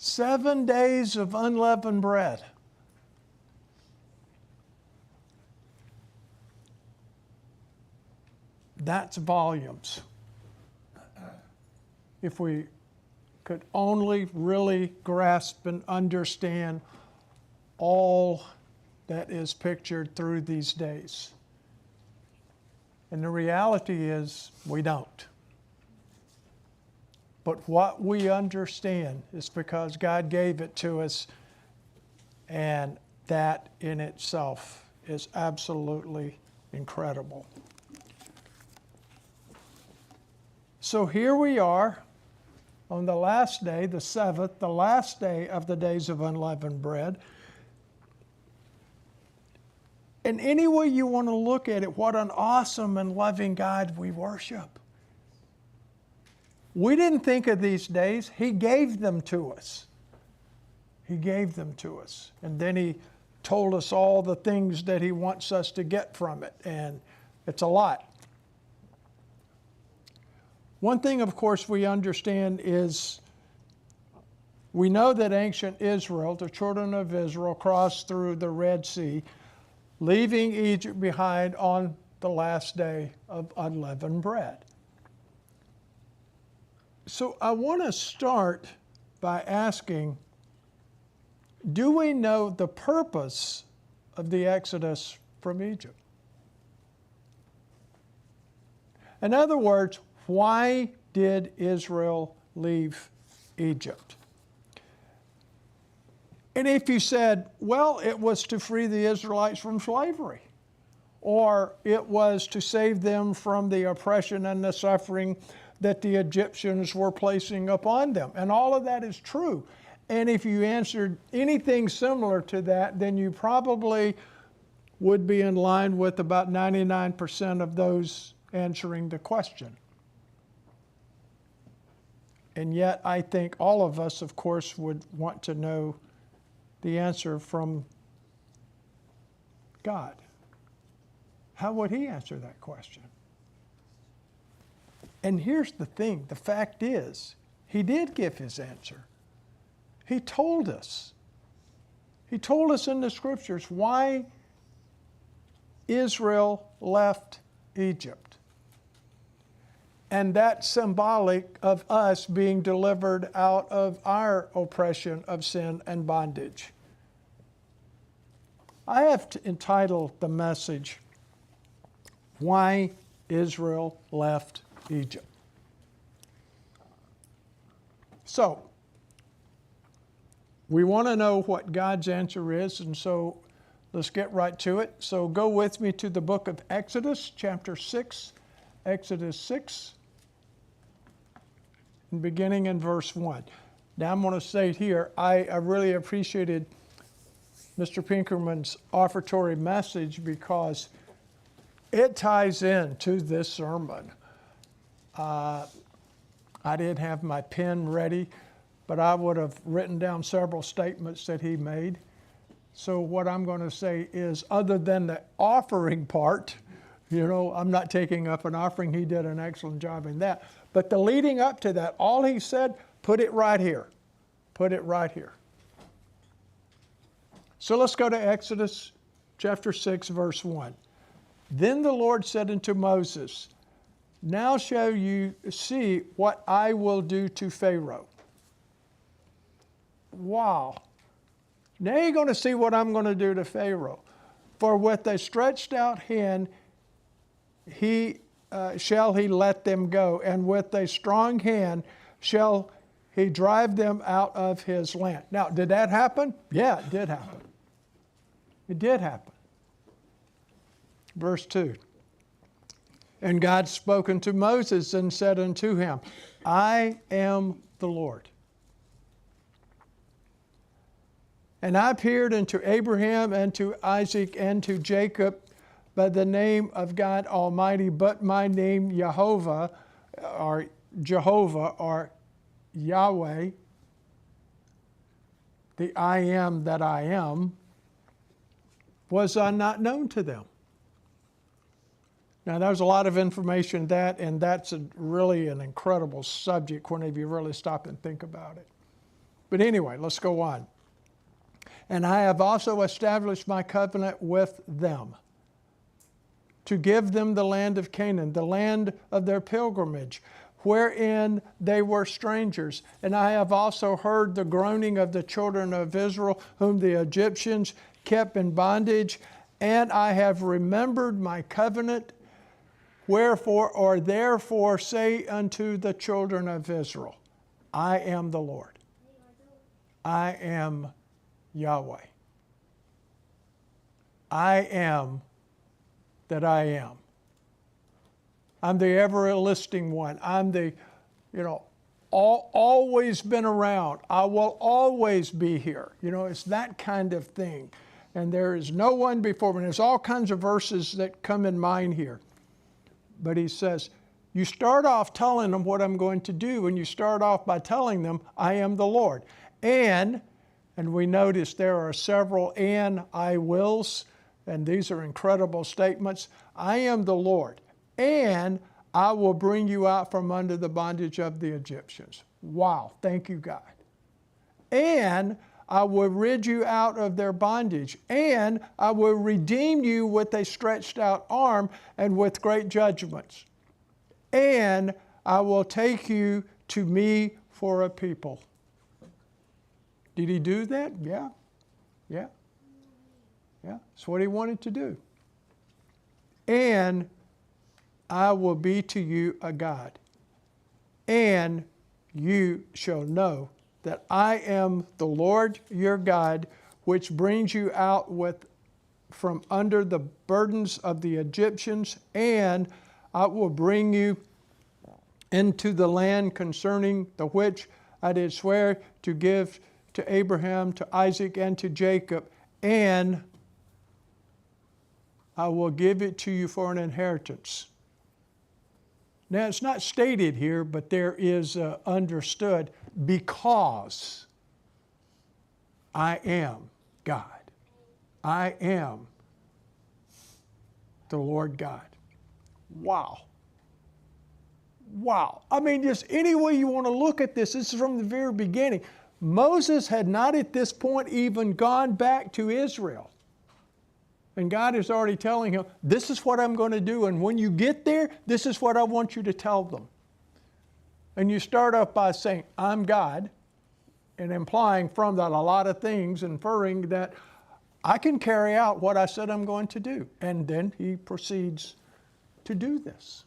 7 days of unleavened bread. That's volumes. If we could only really grasp and understand all that is pictured through these days. And the reality is we don't. But what we understand is because God gave it to us, and that in itself is absolutely incredible. So here we are on the last day, the 7th, the last day of the days of unleavened bread. And any way you want to look at it, what an awesome and loving God we worship. We didn't think of these days. He gave them to us. He gave them to us. And then He told us all the things that He wants us to get from it. And it's a lot. One thing, of course, we understand is we know that ancient Israel, the children of Israel, crossed through the Red Sea, leaving Egypt behind on the last day of unleavened bread. So I want to start by asking, do we know the purpose of the Exodus from Egypt? In other words, why did Israel leave Egypt? And if you said, well, it was to free the Israelites from slavery, or it was to save them from the oppression and the suffering that the Egyptians were placing upon them. And all of that is true. And if you answered anything similar to that, then you probably would be in line with about 99% of those answering the question. And yet, I think all of us, of course, would want to know the answer from God. How would He answer that question? And here's the thing, the fact is, He did give His answer. He told us. He told us in the Scriptures why Israel left Egypt. And that's symbolic of us being delivered out of our oppression of sin and bondage. I have entitled the message, Why Israel Left Egypt. So, we want to know what God's answer is, and so let's get right to it. So go with me to the book of Exodus, chapter 6, Exodus 6, beginning in verse 1. Now I'm going to say here, I really appreciated Mr. Pinkerman's offertory message because it ties into this sermon. I didn't have my pen ready, but I would have written down several statements that he made. So what I'm going to say is, other than the offering part, I'm not taking up an offering. He did an excellent job in that. But the leading up to that, all he said, put it right here. Put it right here. So let's go to Exodus chapter 6, verse 1. Then the Lord said unto Moses, Now shall you see what I will do to Pharaoh. Wow. Now you're going to see what I'm going to do to Pharaoh. For with a stretched out hand shall he let them go, and with a strong hand shall he drive them out of his land. Now, did that happen? Yeah, it did happen. It did happen. Verse 2. And God spoke unto Moses and said unto him, I am the Lord. And I appeared unto Abraham and to Isaac and to Jacob by the name of God Almighty, but my name Jehovah or Yahweh, the I am that I am, was not known to them. Now, there's a lot of information and that's really an incredible subject whenever you really stop and think about it. But anyway, let's go on. And I have also established my covenant with them, to give them the land of Canaan, the land of their pilgrimage, wherein they were strangers. And I have also heard the groaning of the children of Israel, whom the Egyptians kept in bondage. And I have remembered my covenant. Wherefore or therefore say unto the children of Israel, I am the Lord. I am Yahweh. I am that I am. I'm the ever-listing one. I'm the, always been around. I will always be here. It's that kind of thing. And there is no one before me. There's all kinds of verses that come in mind here. But he says, you start off telling them what I'm going to do, and you start off by telling them, I am the Lord. And we notice there are several and I wills, and these are incredible statements. I am the Lord, and I will bring you out from under the bondage of the Egyptians. Wow, thank you, God. And I will rid you out of their bondage, and I will redeem you with a stretched out arm and with great judgments. And I will take you to me for a people. Did he do that? Yeah. That's what he wanted to do. And I will be to you a God, and you shall know that I am the Lord your God, which brings you out from under the burdens of the Egyptians, and I will bring you into the land concerning the which I did swear to give to Abraham, to Isaac, and to Jacob, and I will give it to you for an inheritance. Now, it's not stated here, but there is understood, because I am God. I am the Lord God. Wow. I mean, just any way you want to look at this, this is from the very beginning. Moses had not at this point even gone back to Israel. And God is already telling him, this is what I'm going to do. And when you get there, this is what I want you to tell them. And you start off by saying, I'm God, and implying from that a lot of things, inferring that I can carry out what I said I'm going to do. And then he proceeds to do this.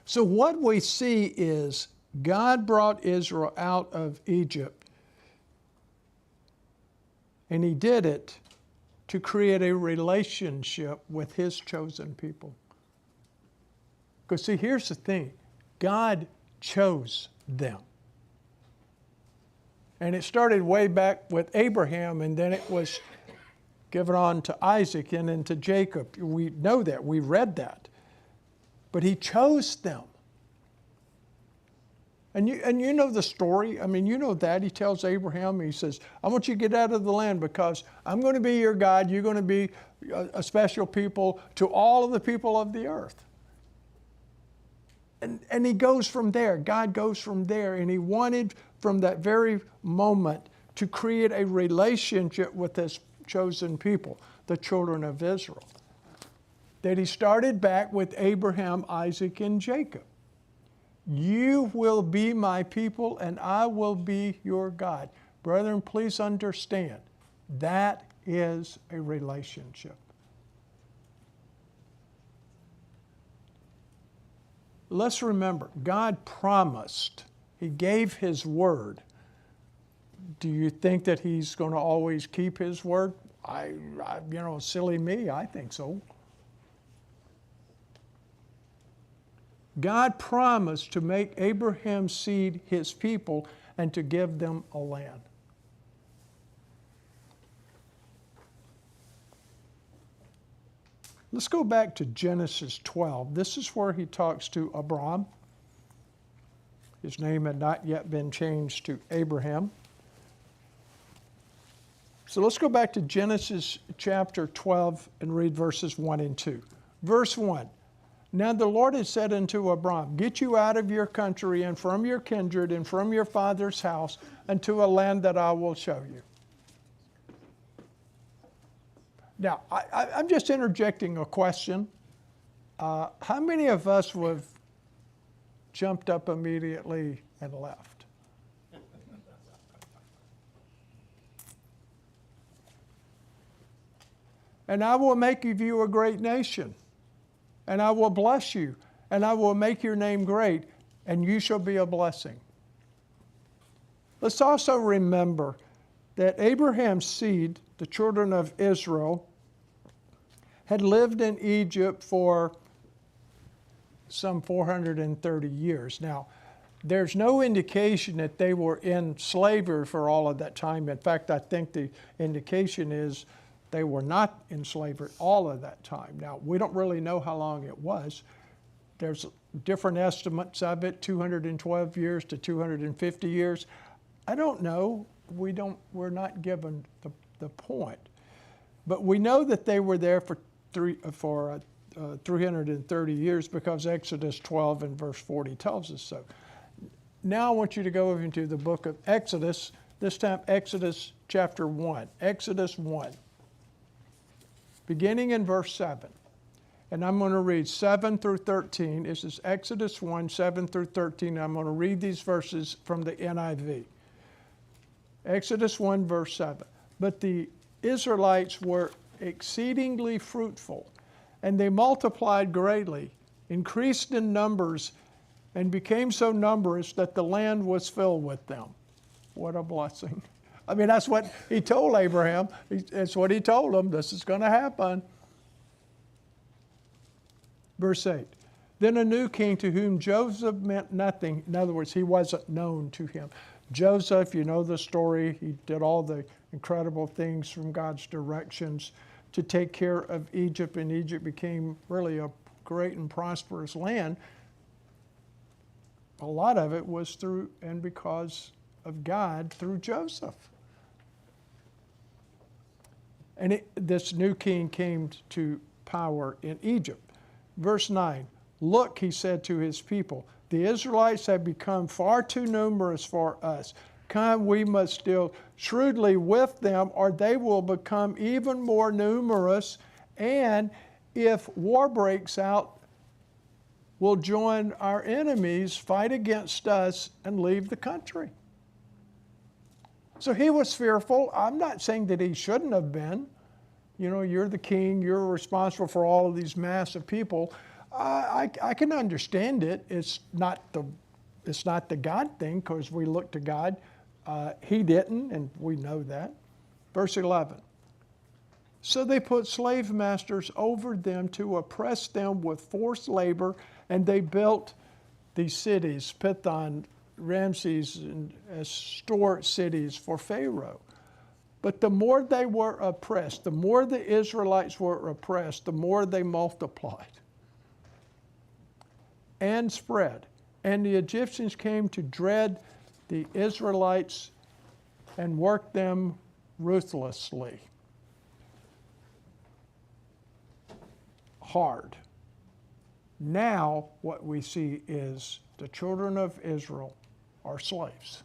So what we see is God brought Israel out of Egypt, and he did it to create a relationship with his chosen people. Because see, here's the thing. God chose them. And it started way back with Abraham, and then it was given on to Isaac and then to Jacob. We know that. We read that. But he chose them. And you know the story. I mean, you know that. He tells Abraham, he says, I want you to get out of the land because I'm going to be your God. You're going to be a special people to all of the people of the earth. And he goes from there. God goes from there. And he wanted from that very moment to create a relationship with his chosen people, the children of Israel. That he started back with Abraham, Isaac, and Jacob. You will be my people, and I will be your God. Brethren, please understand, that is a relationship. Let's remember, God promised. He gave his word. Do you think that he's going to always keep his word? Silly me, I think so. God promised to make Abraham's seed his people and to give them a land. Let's go back to Genesis 12. This is where he talks to Abram. His name had not yet been changed to Abraham. So let's go back to Genesis chapter 12 and read verses 1 and 2. Verse 1. Now the Lord has said unto Abram, get you out of your country and from your kindred and from your father's house unto a land that I will show you. Now, I'm just interjecting a question. How many of us would have jumped up immediately and left? And I will make of you a great nation, and I will bless you, and I will make your name great, and you shall be a blessing. Let's also remember that Abraham's seed, the children of Israel, had lived in Egypt for some 430 years. Now, there's no indication that they were in slavery for all of that time. In fact, I think the indication is they were not in slavery all of that time. Now, we don't really know how long it was. There's different estimates of it, 212 years to 250 years. I don't know. We're not given the point. But we know that they were there for 330 years because Exodus 12 and verse 40 tells us so. Now I want you to go into the book of Exodus, this time Exodus chapter 1. Exodus 1, beginning in verse 7. And I'm going to read 7 through 13. This is Exodus 1, 7 through 13. I'm going to read these verses from the NIV. Exodus 1, verse 7. But the Israelites were exceedingly fruitful, and they multiplied greatly, increased in numbers, and became so numerous that the land was filled with them. What a blessing. I mean, that's what he told Abraham. That's what he told him. This is going to happen. Verse 8. Then a new king to whom Joseph meant nothing. In other words, he wasn't known to him. Joseph, you know the story. He did all the incredible things from God's directions to take care of Egypt, and Egypt became really a great and prosperous land. A lot of it was through and because of God through Joseph. And this new king came to power in Egypt. Verse 9, look, he said to his people, the Israelites have become far too numerous for us. Come, we must deal shrewdly with them, or they will become even more numerous, and if war breaks out, will join our enemies, fight against us, and leave the country. So he was fearful. I'm not saying that he shouldn't have been. You know, you're the king, you're responsible for all of these massive people. I can understand it. It's not the God thing, because we look to God. He didn't, and we know that. Verse 11. So they put slave masters over them to oppress them with forced labor, and they built these cities, Pithon, Ramses, and as store cities for Pharaoh. But the more they were oppressed, the more the Israelites were oppressed, the more they multiplied and spread. And the Egyptians came to dread the Israelites and worked them ruthlessly. Hard. Now what we see is the children of Israel are slaves.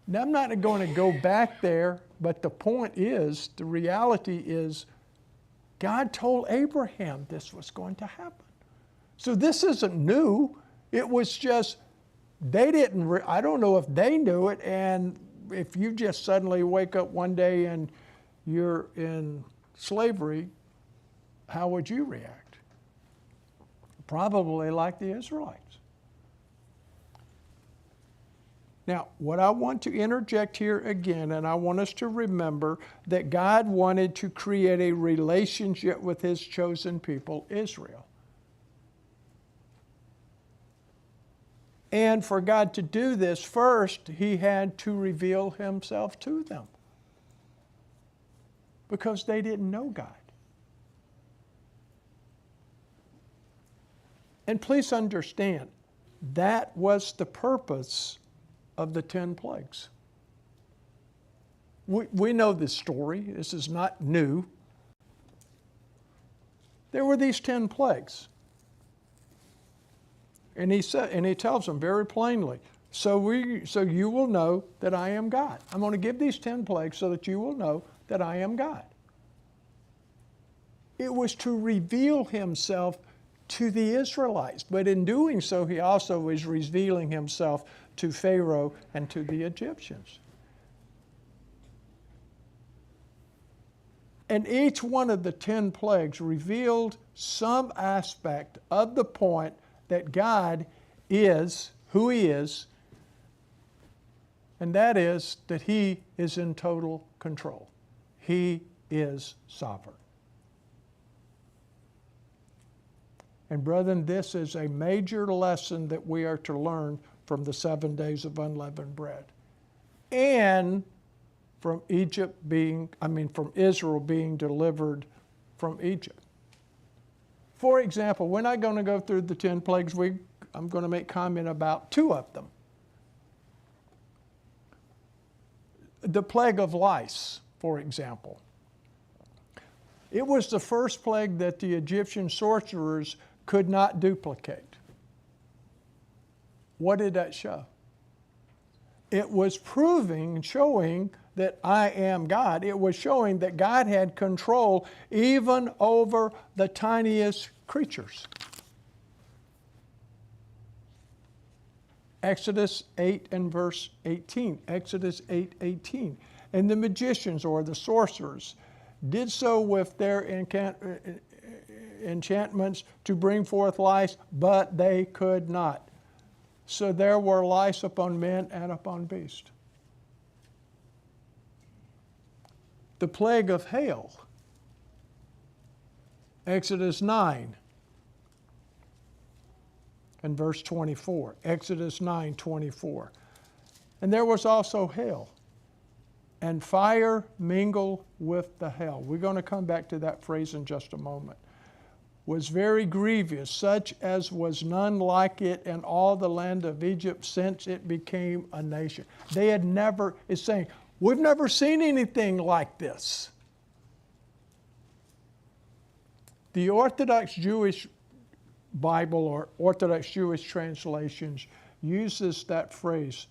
Now I'm not going to go back there, but the point is, the reality is, God told Abraham this was going to happen. So this isn't new. It was just, they didn't, I don't know if they knew it, and if you just suddenly wake up one day and you're in slavery, how would you react? Probably like the Israelites. Now, what I want to interject here again, and I want us to remember that God wanted to create a relationship with his chosen people, Israel. And for God to do this, first, he had to reveal himself to them, because they didn't know God. And please understand, that was the purpose of the 10 plagues. We know this story. This is not new. there were these 10 plagues. And he tells them very plainly, so you will know that I am God. I'm going to give these 10 plagues so that you will know that I am God. It was to reveal himself to the Israelites, but in doing so, he also is revealing himself to Pharaoh and to the Egyptians. And each one of the 10 plagues revealed some aspect of the point that God is who he is, and that is that he is in total control. He is sovereign. And brethren, this is a major lesson that we are to learn from the 7 days of unleavened bread. And from from Israel being delivered from Egypt. For example, we're not going to go through the 10 plagues. I'm going to make comment about 2 of them. The plague of lice, for example. It was the first plague that the Egyptian sorcerers could not duplicate. What did that show? It was showing that I am God. It was showing that God had control even over the tiniest creatures. Exodus 8 and verse 18. Exodus 8:18. And the magicians or the sorcerers did so with their enchantments to bring forth lice, but they could not. So there were lice upon men and upon beasts. The plague of hail. Exodus 9 and verse 24. Exodus 9:24. And there was also hail, and fire mingled with the hail. We're going to come back to that phrase in just a moment. Was very grievous, such as was none like it in all the land of Egypt since it became a nation. They had never, it's saying, we've never seen anything like this. The Orthodox Jewish Bible or Orthodox Jewish translations uses that phrase,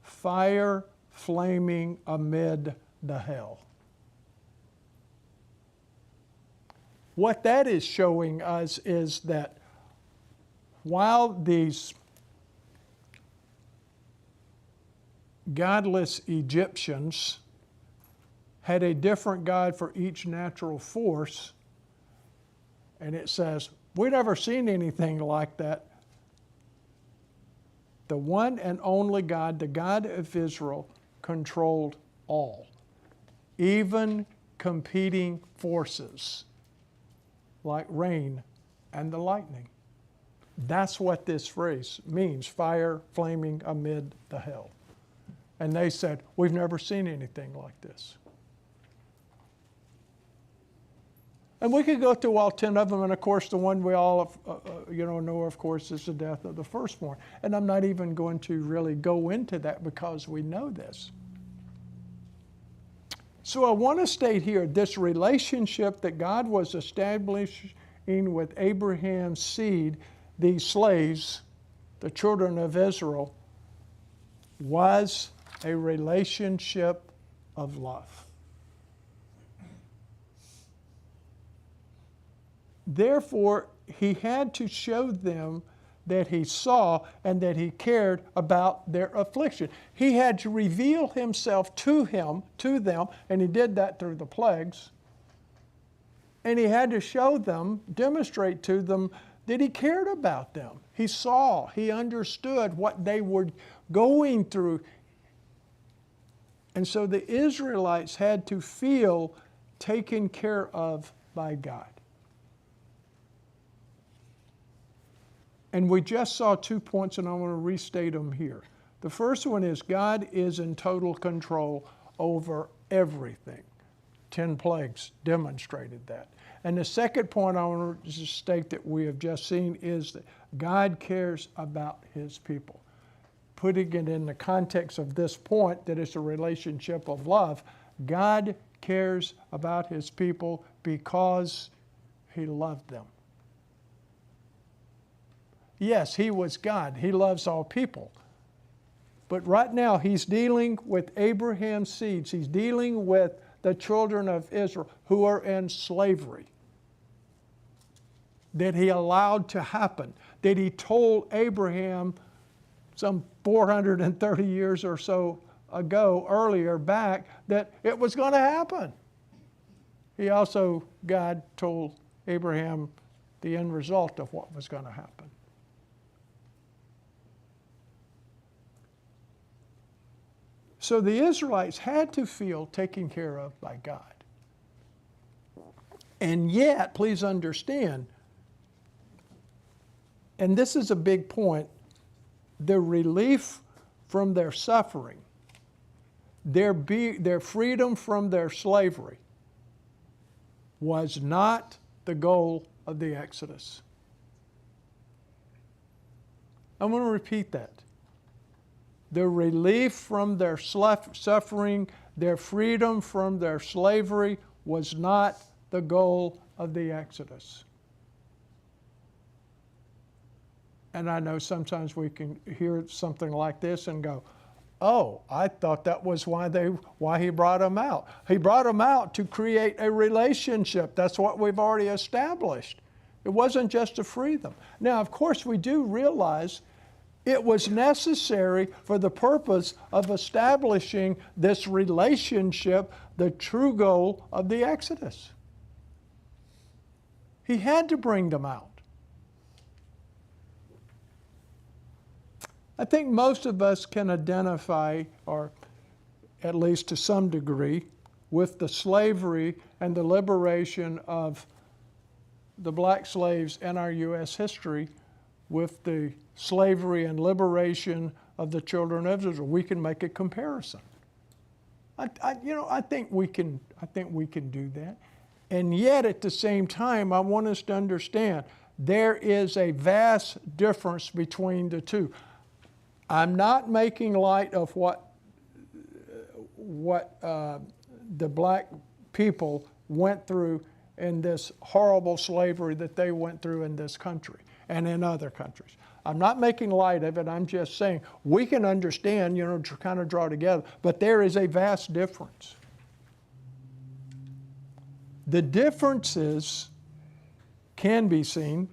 fire flaming amid the hell. What that is showing us is that while these godless Egyptians had a different God for each natural force, and it says, we've never seen anything like that. The one and only God, the God of Israel, controlled all, even competing forces like rain and the lightning. That's what this phrase means, fire flaming amid the hell. And they said, we've never seen anything like this. And we could go through all 10 of them, and of course the one we all know, of course, is the death of the firstborn. And I'm not even going to really go into that because we know this. So I want to state here, this relationship that God was establishing with Abraham's seed, these slaves, the children of Israel, was a relationship of love. Therefore, he had to show them that he saw and that he cared about their affliction. He had to reveal himself to them, and he did that through the plagues. And he had to show them, demonstrate to them that he cared about them. He saw, he understood what they were going through. And so the Israelites had to feel taken care of by God. And we just saw 2 points, and I want to restate them here. The first one is God is in total control over everything. 10 plagues demonstrated that. And the second point I want to state that we have just seen is that God cares about his people. Putting it in the context of this point, that it's a relationship of love, God cares about his people because He loved them. Yes, he was God. He loves all people. But right now, he's dealing with Abraham's seeds. He's dealing with the children of Israel who are in slavery that he allowed to happen, that he told Abraham some 430 years or so ago, earlier back, that it was going to happen. He also, God told Abraham the end result of what was going to happen. So the Israelites had to feel taken care of by God. And yet, please understand, and this is a big point, the relief from their suffering, their freedom from their slavery, was not the goal of the Exodus. I'm going to repeat that. The relief from their suffering, their freedom from their slavery, was not the goal of the Exodus. And I know sometimes we can hear something like this and go, oh, I thought that was why he brought them out. He brought them out to create a relationship. That's what we've already established. It wasn't just to free them. Now, of course, we do realize it was necessary for the purpose of establishing this relationship, the true goal of the Exodus. He had to bring them out. I think most of us can identify, or at least to some degree, with the slavery and the liberation of the black slaves in our U.S. history, with the slavery and liberation of the children of Israel. We can make a comparison. I think we can do that. And yet, at the same time, I want us to understand there is a vast difference between the two. I'm not making light of what the black people went through in this horrible slavery that they went through in this country and in other countries. I'm not making light of it. I'm just saying we can understand, to kind of draw together, but there is a vast difference. The differences can be seen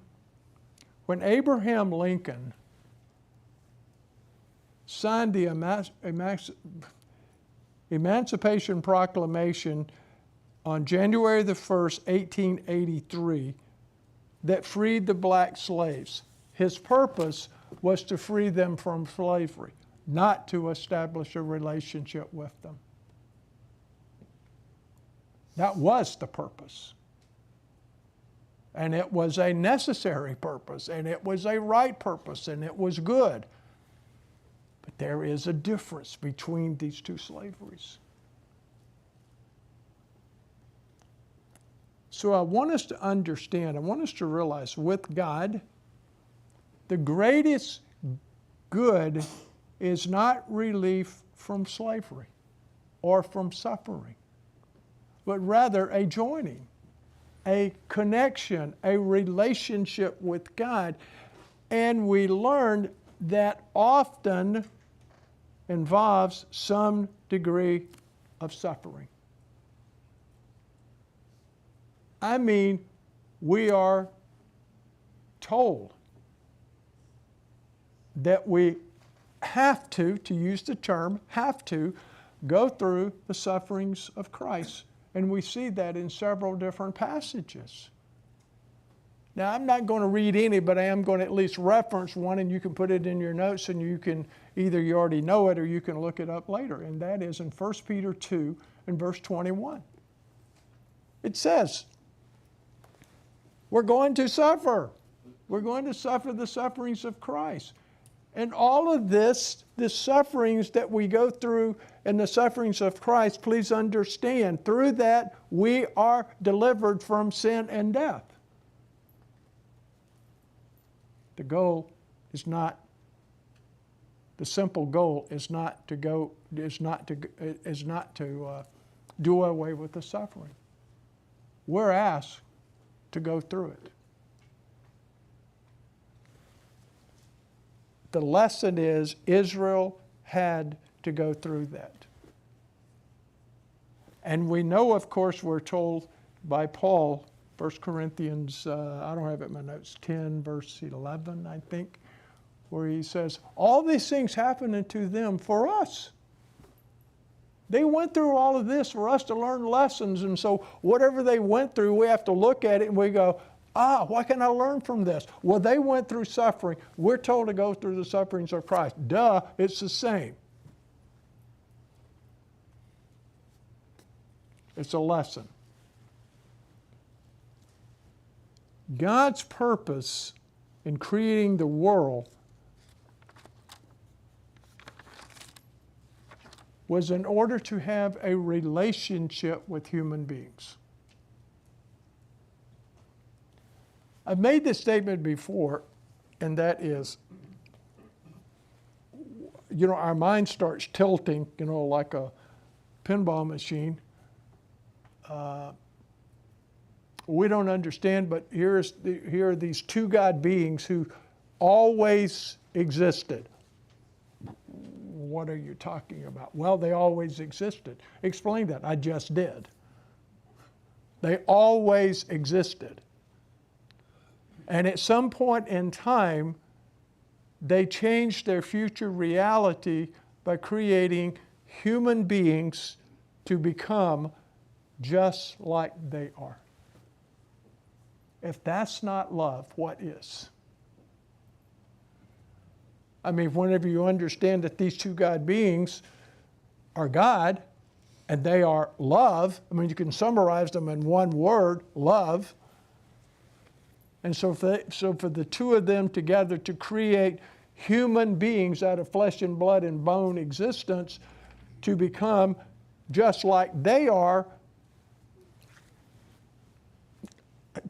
when Abraham Lincoln signed the Emancipation Proclamation on January the 1st, 1883, that freed the black slaves. His purpose was to free them from slavery, not to establish a relationship with them. That was the purpose. And it was a necessary purpose, and it was a right purpose, and it was good. But there is a difference between these two slaveries. So I want us to understand, I want us to realize with God, the greatest good is not relief from slavery or from suffering, but rather a joining, a connection, a relationship with God. And we learned that often involves some degree of suffering. I mean, we are told that we have to use the term, have to go through the sufferings of Christ. And we see that in several different passages. Now, I'm not going to read any, but I am going to at least reference one, and you can put it in your notes, and you can, either you already know it or you can look it up later. And that is in 1 Peter 2 and verse 21. It says, we're going to suffer. We're going to suffer the sufferings of Christ. And all of this, the sufferings that we go through and the sufferings of Christ, please understand, through that we are delivered from sin and death. The goal is not, the simple goal is not to do away with the suffering. We're asked to go through it. The lesson is Israel had to go through that. And we know, of course, we're told by Paul, 1 Corinthians, I don't have it in my notes, 10, verse 11, I think, where he says, all these things happening to them for us. They went through all of this for us to learn lessons, and so whatever they went through, we have to look at it and we go, what can I learn from this? Well, they went through suffering. We're told to go through the sufferings of Christ. Duh, it's the same. It's a lesson. God's purpose in creating the world was in order to have a relationship with human beings. I've made this statement before, and that is, our mind starts tilting, like a pinball machine. We don't understand, but here are these two God beings who always existed. What are you talking about? Well, they always existed. Explain that. I just did. They always existed. And at some point in time, they changed their future reality by creating human beings to become just like they are. If that's not love, what is? I mean, whenever you understand that these two God beings are God and they are love, I mean, you can summarize them in one word, love. And so for the two of them together to create human beings out of flesh and blood and bone existence to become just like they are,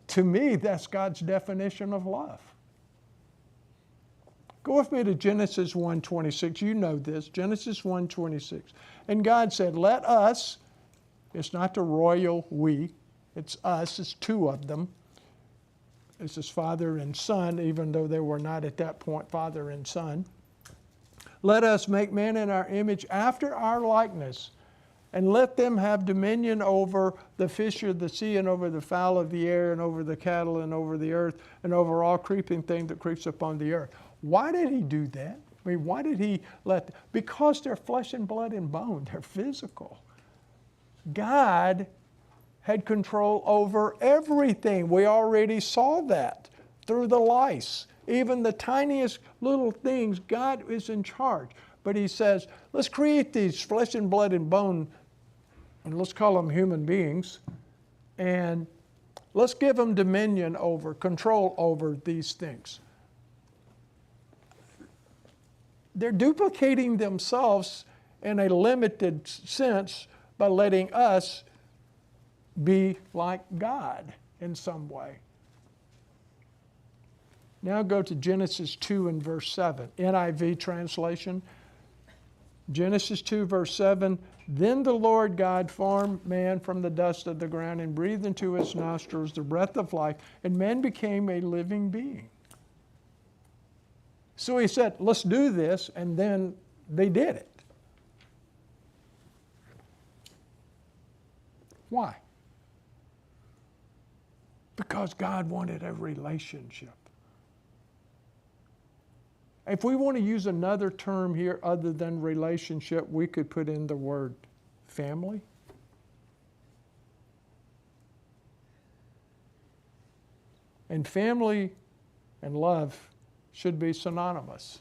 to me, that's God's definition of love. Go with me to Genesis 1:26. You know this, Genesis 1:26. And God said, let us, it's not the royal we, it's us, it's two of them. This is father and son, even though they were not at that point father and son. Let us make man in our image after our likeness, and let them have dominion over the fish of the sea, and over the fowl of the air, and over the cattle, and over the earth, and over all creeping thing that creeps upon the earth. Why did he do that? I mean, why did he because they're flesh and blood and bone. They're physical. God had control over everything. We already saw that through the lice. Even the tiniest little things, God is in charge. But he says, let's create these flesh and blood and bone, and let's call them human beings, and let's give them dominion over, control over these things. They're duplicating themselves in a limited sense by letting us be like God in some way. Now go to Genesis 2 and verse 7, NIV translation. Genesis 2 verse 7, then the Lord God formed man from the dust of the ground and breathed into his nostrils the breath of life, and man became a living being. So he said, let's do this, and then they did it. Why? Because God wanted a relationship. If we want to use another term here other than relationship, we could put in the word family. And family and love should be synonymous.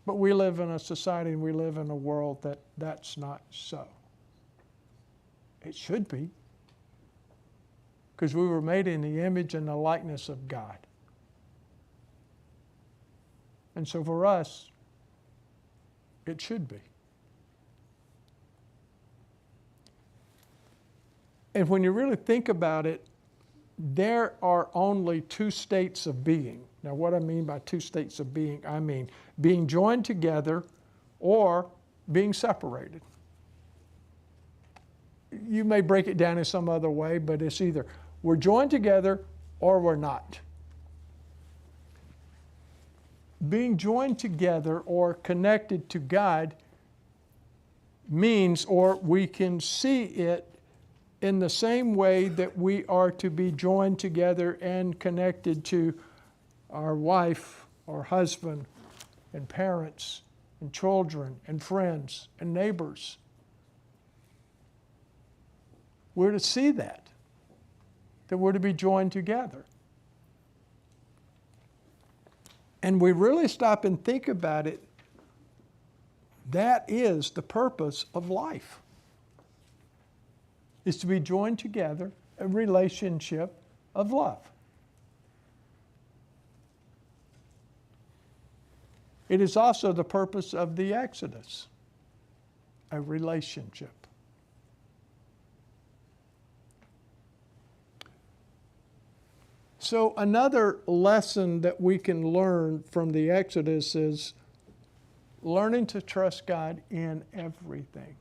But we live in a society and we live in a world that's not so. It should be. Because we were made in the image and the likeness of God. And so for us, it should be. And when you really think about it, there are only two states of being. Now, what I mean by two states of being, I mean being joined together or being separated. You may break it down in some other way, but it's either We're joined together or we're not. Being joined together or connected to God means, or we can see it in the same way that we are to be joined together and connected to our wife or husband and parents and children and friends and neighbors. We're to see that we're to be joined together. And we really stop and think about it. That is the purpose of life, is to be joined together, a relationship of love. It is also the purpose of the Exodus, a relationship. So another lesson that we can learn from the Exodus is learning to trust God in everything.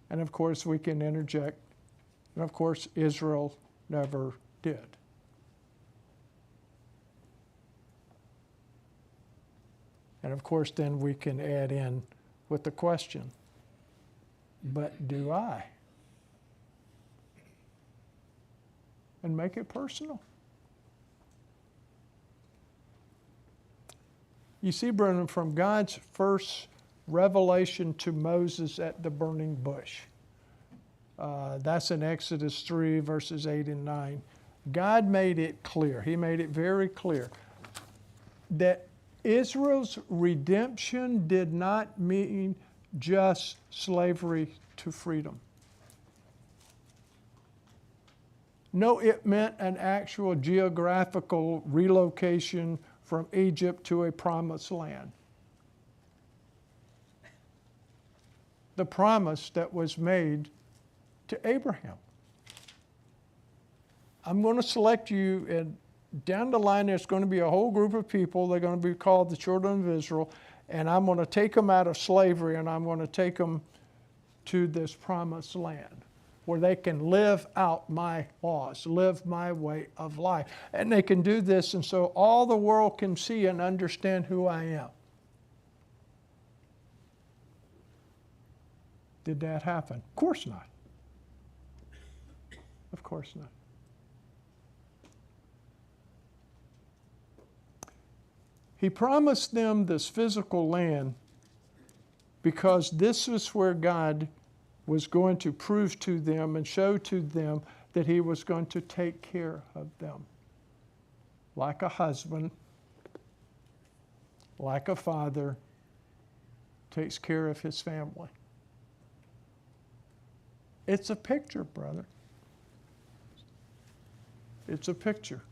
And of course, we can interject, and of course, Israel never did. And of course, then we can add in with the question, but do I? And make it personal. You see, Brennan, from God's first revelation to Moses at the burning bush, that's in Exodus 3, verses 8 and 9. God made it clear, He made it very clear, that Israel's redemption did not mean just slavery to freedom. No, it meant an actual geographical relocation from Egypt to a promised land. The promise that was made to Abraham. I'm going to select you, and down the line there's going to be a whole group of people. They're going to be called the children of Israel, and I'm going to take them out of slavery, and I'm going to take them to this promised land where they can live out my laws, live my way of life. And they can do this, and so all the world can see and understand who I am. Did that happen? Of course not. Of course not. He promised them this physical land because this is where God was going to prove to them and show to them that He was going to take care of them. Like a husband, like a father, takes care of his family. It's a picture, brother. It's a picture.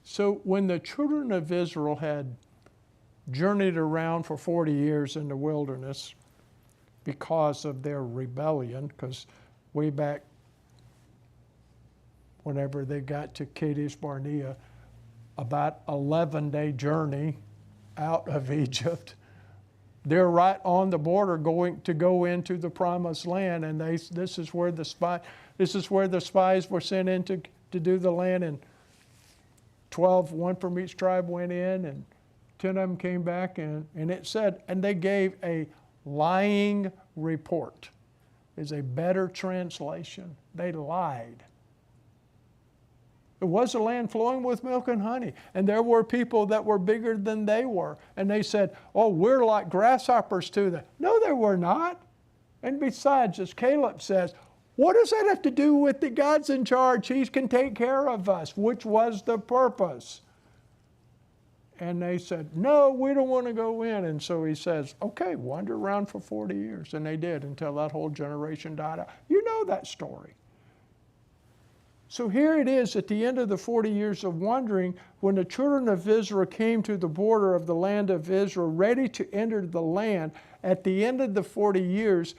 So when the children of Israel had journeyed around for 40 years in the wilderness because of their rebellion, because way back whenever they got to Kadesh Barnea, about 11-day journey out of Egypt, they're right on the border going to go into the promised land, and this is where the spies were sent in to do the land, and 12, one from each tribe went in, and 10 of them came back, and it said, and they gave a lying report, is a better translation. They lied. It was a land flowing with milk and honey, and there were people that were bigger than they were, and they said, oh, we're like grasshoppers to them. No, they were not. And besides, as Caleb says, what does that have to do with the God's in charge? He can take care of us, which was the purpose. And they said, no, we don't want to go in. And so he says, okay, wander around for 40 years. And they did until that whole generation died out. You know that story. So here it is at the end of the 40 years of wandering, when the children of Israel came to the border of the land of Israel, ready to enter the land, at the end of the 40 years,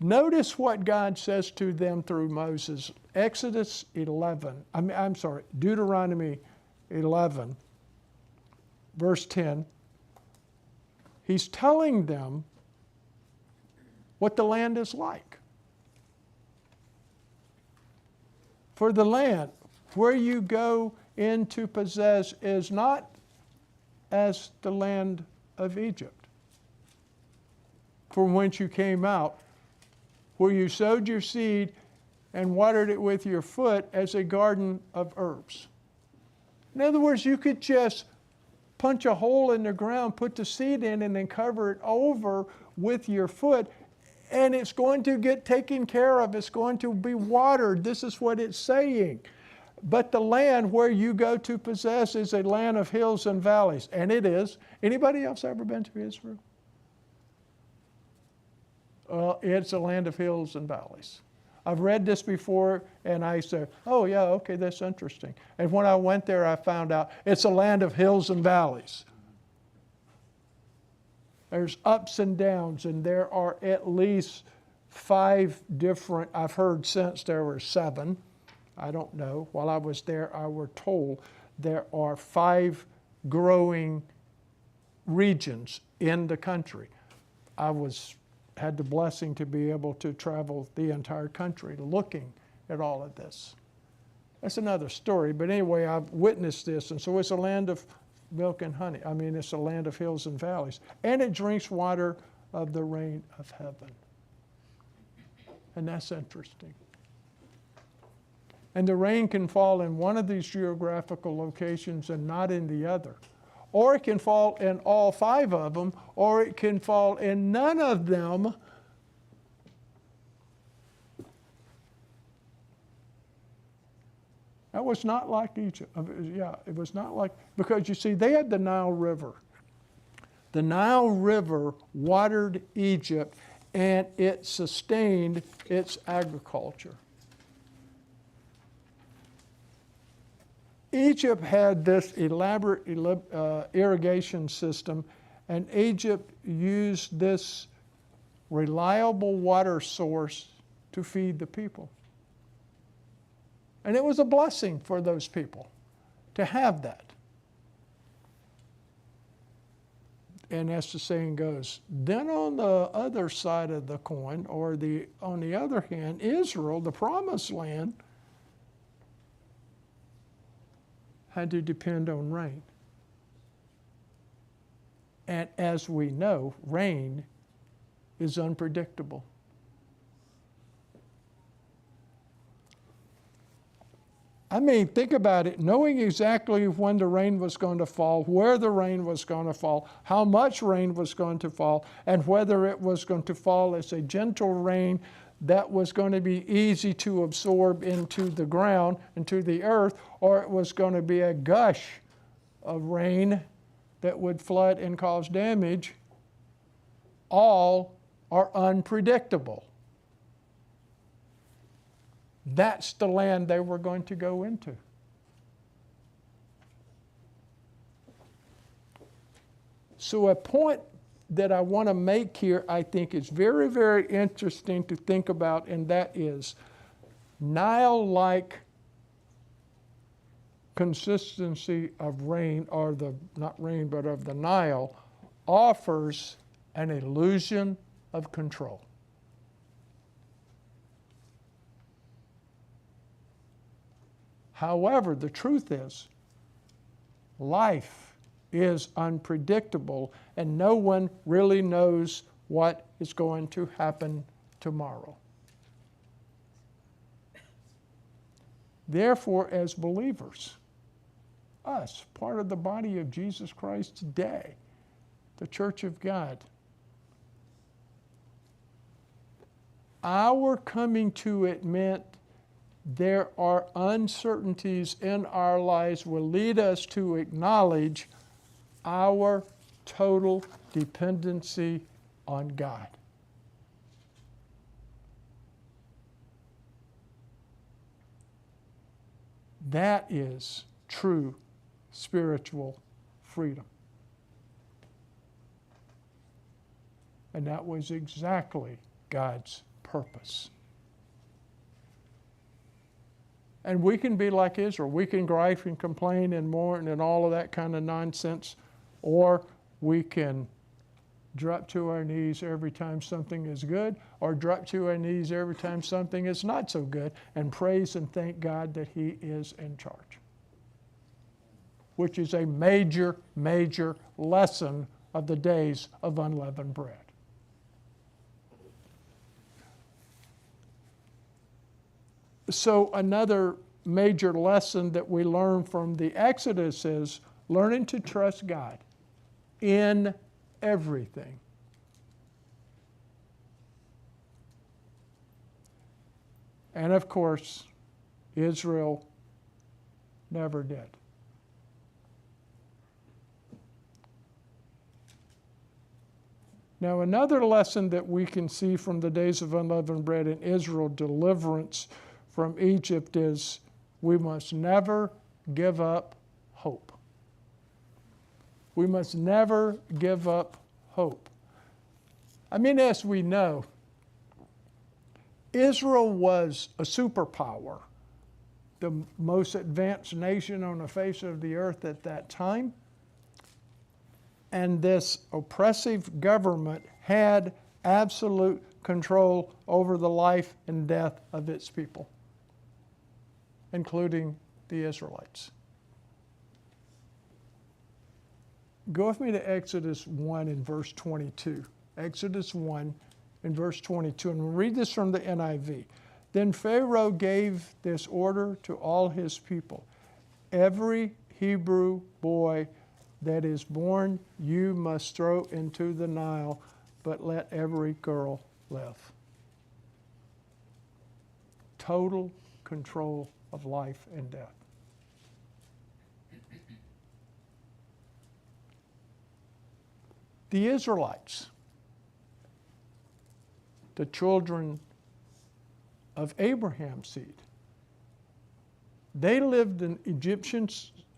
notice what God says to them through Moses. Deuteronomy 11, verse 10, he's telling them what the land is like. For the land where you go in to possess is not as the land of Egypt, from whence you came out, where you sowed your seed and watered it with your foot as a garden of herbs. In other words, you could just punch a hole in the ground, put the seed in, and then cover it over with your foot, and it's going to get taken care of. It's going to be watered. This is what it's saying. But the land where you go to possess is a land of hills and valleys, and it is. Anybody else ever been to Israel? It's a land of hills and valleys. I've read this before, and I said, oh yeah, okay, that's interesting. And when I went there, I found out it's a land of hills and valleys. There's ups and downs, and there are at least 5 different, I've heard since there were 7. I don't know. While I was there, I were told there are 5 growing regions in the country. I had the blessing to be able to travel the entire country looking at all of this. That's another story, but anyway, I've witnessed this, and so it's a land of milk and honey. I mean, it's a land of hills and valleys, and it drinks water of the rain of heaven. And that's interesting. And the rain can fall in one of these geographical locations and not in the other. Or it can fall in all 5 of them, or it can fall in none of them. That was not like Egypt. Yeah, it was not like, because you see, they had the Nile River. The Nile River watered Egypt, and it sustained its agriculture. Egypt had this elaborate irrigation system, and Egypt used this reliable water source to feed the people. And it was a blessing for those people to have that. And as the saying goes, then on the other side of the coin, or on the other hand, Israel, the promised land, had to depend on rain. And as we know, rain is unpredictable. I mean, think about it, knowing exactly when the rain was going to fall, where the rain was going to fall, how much rain was going to fall, and whether it was going to fall as a gentle rain that was going to be easy to absorb into the ground, into the earth, or it was going to be a gush of rain that would flood and cause damage, all are unpredictable. That's the land they were going to go into. So a point that I want to make here, I think is very, very interesting to think about, and that is Nile-like consistency of rain, or not rain, but of the Nile, offers an illusion of control. However, the truth is, life is unpredictable, and no one really knows what is going to happen tomorrow. Therefore, as believers, us, part of the body of Jesus Christ today, the Church of God, our coming to it meant there are uncertainties in our lives will lead us to acknowledge our total dependency on God. That is true spiritual freedom. And that was exactly God's purpose. And we can be like Israel. We can gripe and complain and mourn and all of that kind of nonsense or we can drop to our knees every time something is good, or drop to our knees every time something is not so good, and praise and thank God that He is in charge. Which is a major, major lesson of the days of unleavened bread. So another major lesson that we learn from the Exodus is learning to trust God in everything. And of course, Israel never did. Now, another lesson that we can see from the days of unleavened bread in Israel deliverance from Egypt is we must never give up hope. We must never give up hope. I mean, as we know, Israel was a superpower, the most advanced nation on the face of the earth at that time. And this oppressive government had absolute control over the life and death of its people, including the Israelites. Go with me to Exodus 1 in verse 22. Exodus 1 in verse 22. And we'll read this from the NIV. Then Pharaoh gave this order to all his people. Every Hebrew boy that is born you must throw into the Nile, but let every girl live. Total control of life and death. The Israelites, the children of Abraham's seed, they lived in Egyptian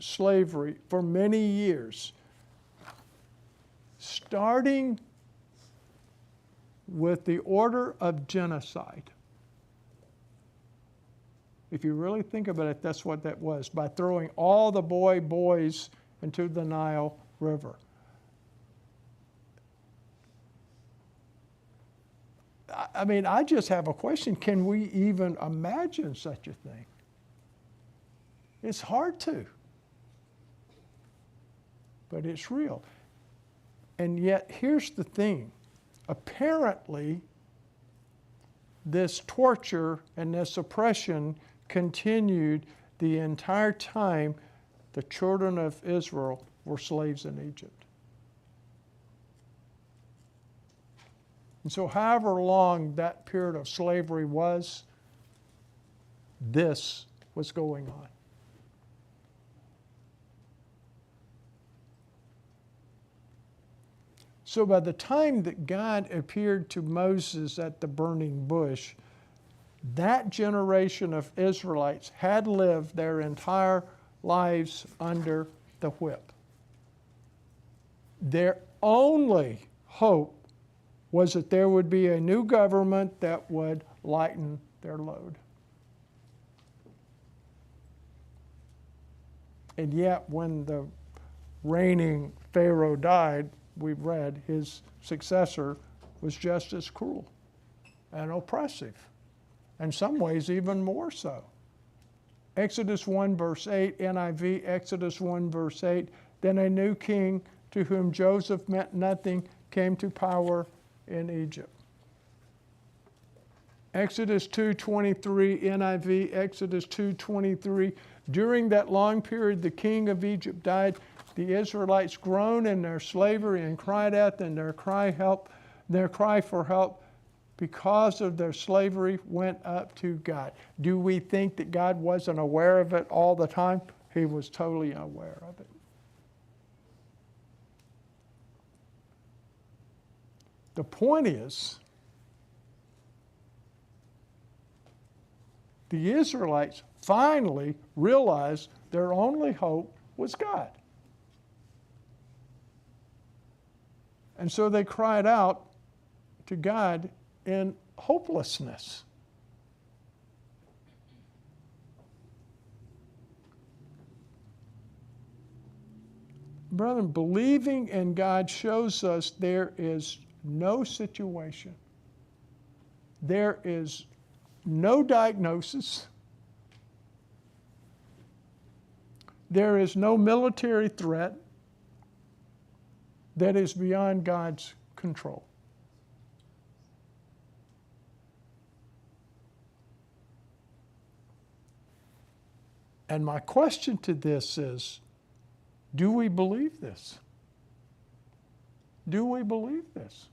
slavery for many years, starting with the order of genocide. If you really think about it, that's what that was, by throwing all the boys into the Nile River. I mean, I just have a question. Can we even imagine such a thing? It's hard to. But it's real. And yet, here's the thing. Apparently, this torture and this oppression continued the entire time the children of Israel were slaves in Egypt. And so however long that period of slavery was, this was going on. So by the time that God appeared to Moses at the burning bush, that generation of Israelites had lived their entire lives under the whip. Their only hope was that there would be a new government that would lighten their load. And yet, when the reigning Pharaoh died, we've read his successor was just as cruel and oppressive, in some ways even more so. Exodus 1 verse 8, NIV, Exodus 1 verse 8, then a new king to whom Joseph meant nothing came to power in Egypt. Exodus 2:23, NIV, Exodus 2:23, during that long period the king of Egypt died. The Israelites groaned in their slavery and cried out, and their cry for help because of their slavery went up to God. Do we think that God wasn't aware of it all the time? He was totally aware of it. The point is, the Israelites finally realized their only hope was God. And so they cried out to God in hopelessness. Brethren, believing in God shows us there is no situation, there is no diagnosis, there is no military threat that is beyond God's control. And my question to this is, do we believe this? Do we believe this?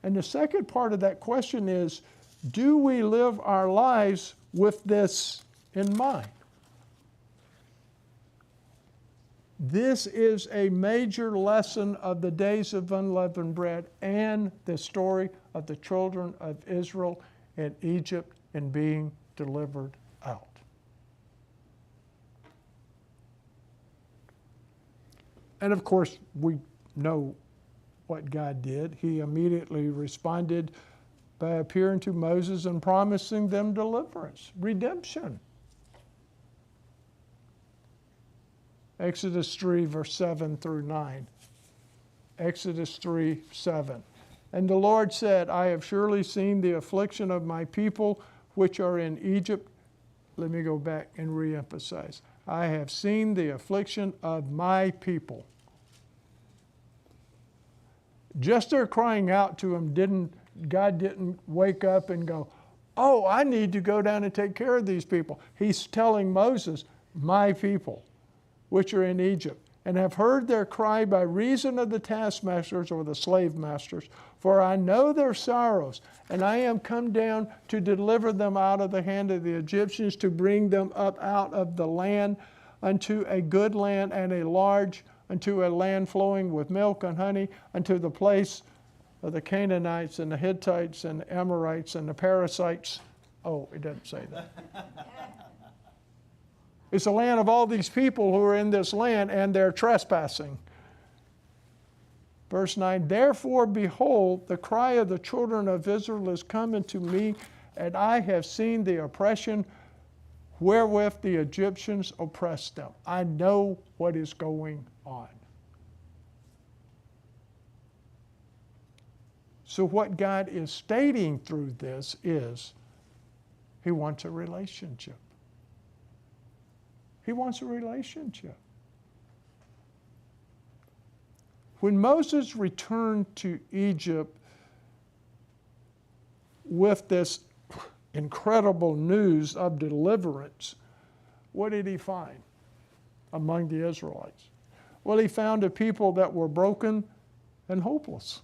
And the second part of that question is, do we live our lives with this in mind? This is a major lesson of the days of unleavened bread and the story of the children of Israel in Egypt and being delivered out. And of course, we know what God did. He immediately responded by appearing to Moses and promising them deliverance, redemption. Exodus 3, verse 7 through 9. Exodus 3, 7. And the Lord said, I have surely seen the affliction of my people which are in Egypt. Let me go back and reemphasize. I have seen the affliction of my people. Just their crying out to him, God didn't wake up and go, oh, I need to go down and take care of these people. He's telling Moses, my people, which are in Egypt, and have heard their cry by reason of the taskmasters or the slave masters, for I know their sorrows, and I am come down to deliver them out of the hand of the Egyptians, to bring them up out of the land unto a good land and a large, unto a land flowing with milk and honey, unto the place of the Canaanites and the Hittites and the Amorites and the Perizzites. Oh, it doesn't say that. It's the land of all these people who are in this land and they're trespassing. Verse 9, therefore, behold, the cry of the children of Israel is coming to me, and I have seen the oppression wherewith the Egyptians oppressed them. I know what is going on. So what God is stating through this is He wants a relationship. He wants a relationship. When Moses returned to Egypt with this incredible news of deliverance, what did he find among the Israelites? Well, he found a people that were broken and hopeless.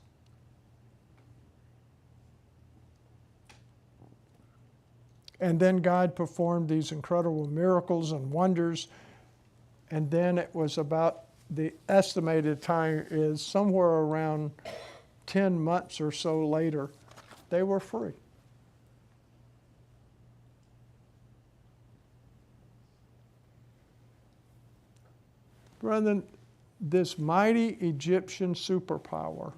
And then God performed these incredible miracles and wonders. And then it was about, the estimated time is somewhere around 10 months or so later, they were free. Brethren, this mighty Egyptian superpower,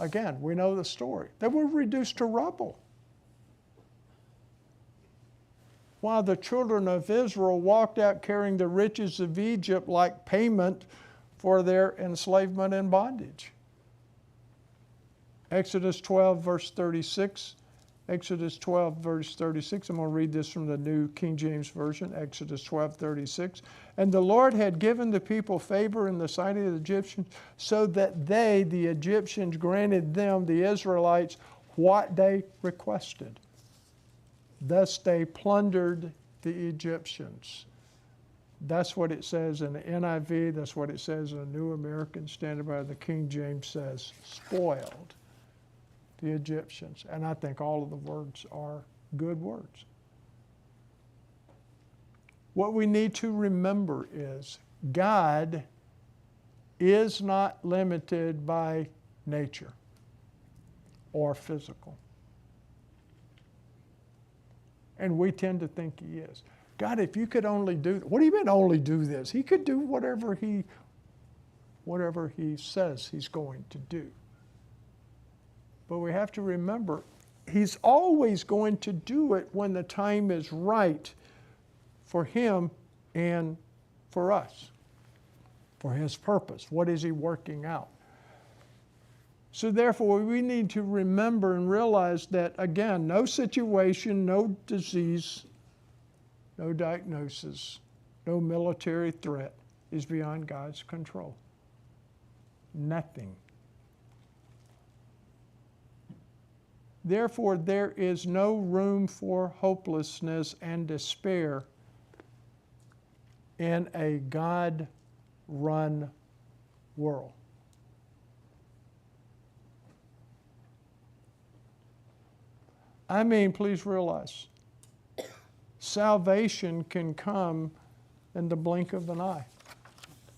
again, we know the story. They were reduced to rubble. While the children of Israel walked out carrying the riches of Egypt like payment for their enslavement and bondage. Exodus 12, verse 36. Exodus 12, verse 36. I'm going to read this from the New King James Version. Exodus 12, 36. And the Lord had given the people favor in the sight of the Egyptians, so that they, the Egyptians, granted them, the Israelites, what they requested. Thus they plundered the Egyptians. That's what it says in the NIV. That's what it says in the New American Standard Bible. The King James says, spoiled the Egyptians. And I think all of the words are good words. What we need to remember is God is not limited by nature or physical. And we tend to think He is. God, if you could only do, what do you mean only do this? He could do whatever he says He's going to do. But we have to remember, He's always going to do it when the time is right for Him and for us, for his purpose. What is he working out? So therefore, we need to remember and realize that, again, no situation, no disease, no diagnosis, no military threat is beyond God's control. Nothing. Therefore, there is no room for hopelessness and despair in a God-run world. I mean, please realize, salvation can come in the blink of an eye.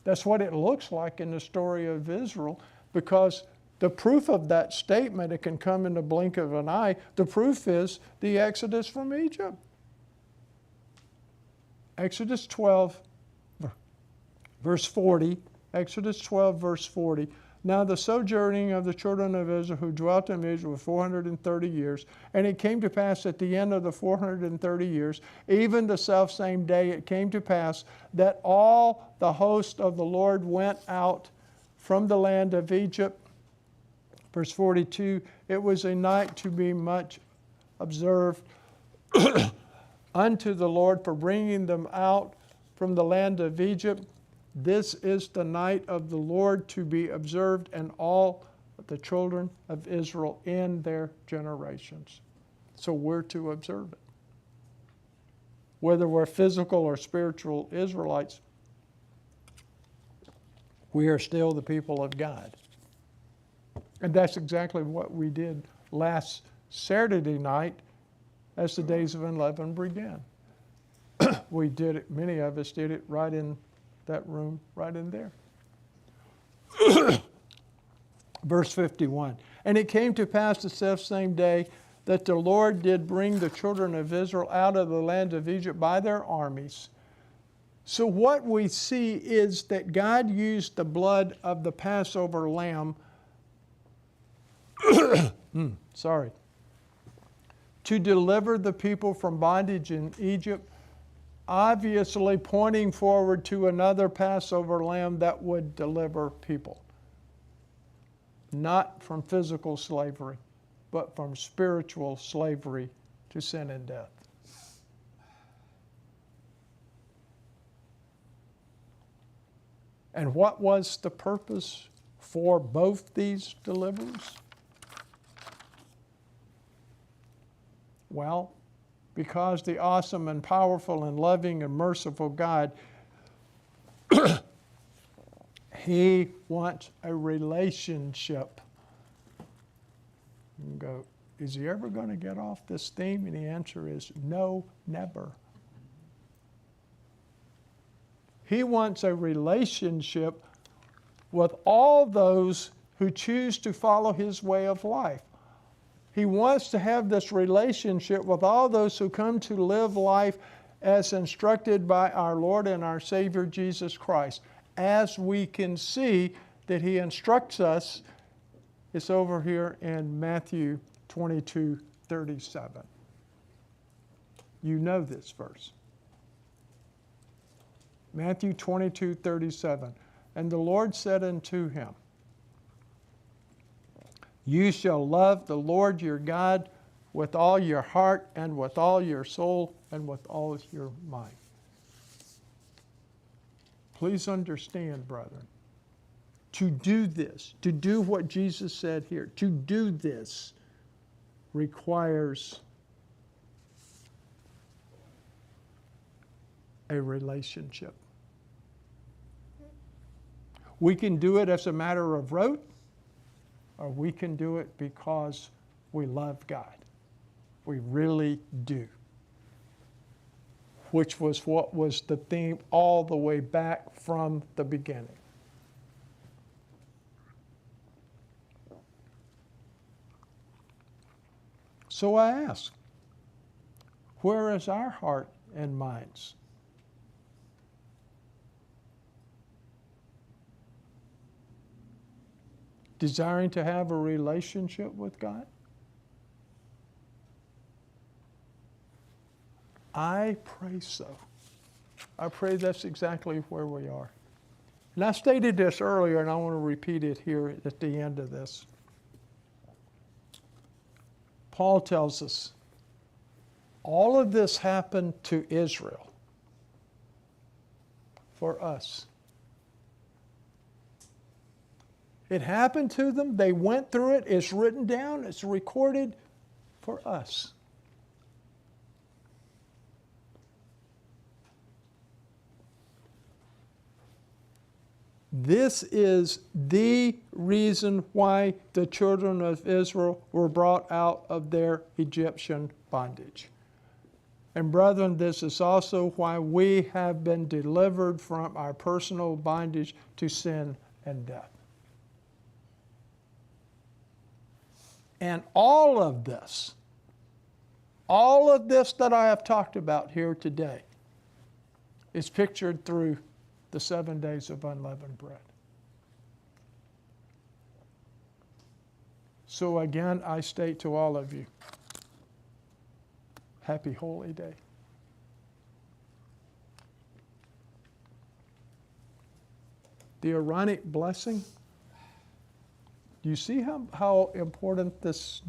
That's what it looks like in the story of Israel, because the proof of that statement, it can come in the blink of an eye, the proof is the Exodus from Egypt. Exodus 12, verse 40. Exodus 12, verse 40. Now the sojourning of the children of Israel who dwelt in Israel was 430 years. And it came to pass at the end of the 430 years, even the selfsame day it came to pass, that all the host of the Lord went out from the land of Egypt. Verse 42, it was a night to be much observed unto the Lord for bringing them out from the land of Egypt. This is the night of the Lord to be observed in all the children of Israel in their generations. So we're to observe it. Whether we're physical or spiritual Israelites, we are still the people of God. And that's exactly what we did last Saturday night as the days of unleavened began. We did it, many of us did it right in that room, right in there. Verse 51, and it came to pass the selfsame day that the Lord did bring the children of Israel out of the land of Egypt by their armies. So what we see is that God used the blood of the Passover lamb to deliver the people from bondage in Egypt, obviously pointing forward to another Passover lamb that would deliver people. Not from physical slavery, but from spiritual slavery to sin and death. And what was the purpose for both these deliverers? Well, because the awesome and powerful and loving and merciful God, He wants a relationship. You go, is He ever going to get off this theme? And the answer is no, never. He wants a relationship with all those who choose to follow His way of life. He wants to have this relationship with all those who come to live life as instructed by our Lord and our Savior Jesus Christ. As we can see that He instructs us, it's over here in Matthew 22:37. You know this verse. Matthew 22:37. And the Lord said unto him, you shall love the Lord your God with all your heart and with all your soul and with all your mind. Please understand, brethren, to do this, to do what Jesus said here, to do this requires a relationship. We can do it as a matter of rote, or we can do it because we love God. We really do. Which was what was the theme all the way back from the beginning. So I ask, where is our heart and minds? Desiring to have a relationship with God? I pray so. I pray that's exactly where we are. And I stated this earlier, and I want to repeat it here at the end of this. Paul tells us, all of this happened to Israel for us. It happened to them. They went through it. It's written down. It's recorded for us. This is the reason why the children of Israel were brought out of their Egyptian bondage. And brethren, this is also why we have been delivered from our personal bondage to sin and death. And all of this that I have talked about here today is pictured through the 7 days of unleavened bread. So again, I state to all of you, happy Holy Day. The Aaronic blessing, do you see how important this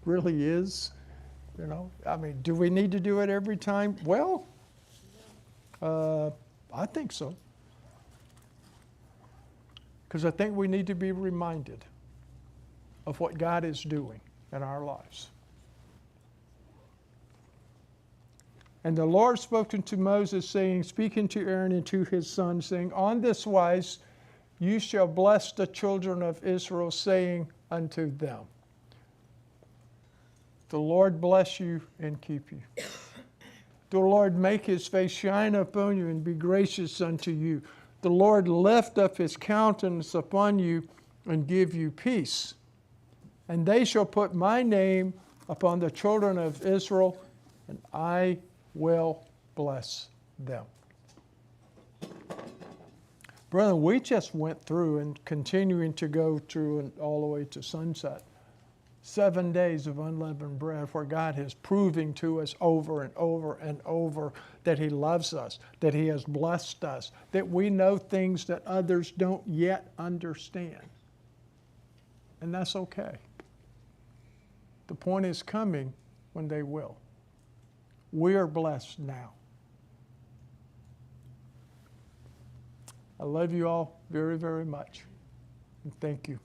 really is? You know, I mean, do we need to do it every time? Well, I think so. Because I think we need to be reminded of what God is doing in our lives. And the Lord spoke unto Moses, saying, speaking to Aaron and to his sons, saying, on this wise you shall bless the children of Israel, saying unto them, the Lord bless you and keep you. The Lord make his face shine upon you and be gracious unto you. The Lord lift up his countenance upon you and give you peace. And they shall put my name upon the children of Israel, and I will bless them. Brother, we just went through and continuing to go through and all the way to sunset. 7 days of unleavened bread where God is proving to us over and over and over that he loves us, that he has blessed us, that we know things that others don't yet understand. And that's okay. The point is coming when they will. We are blessed now. I love you all very, very much. And thank you.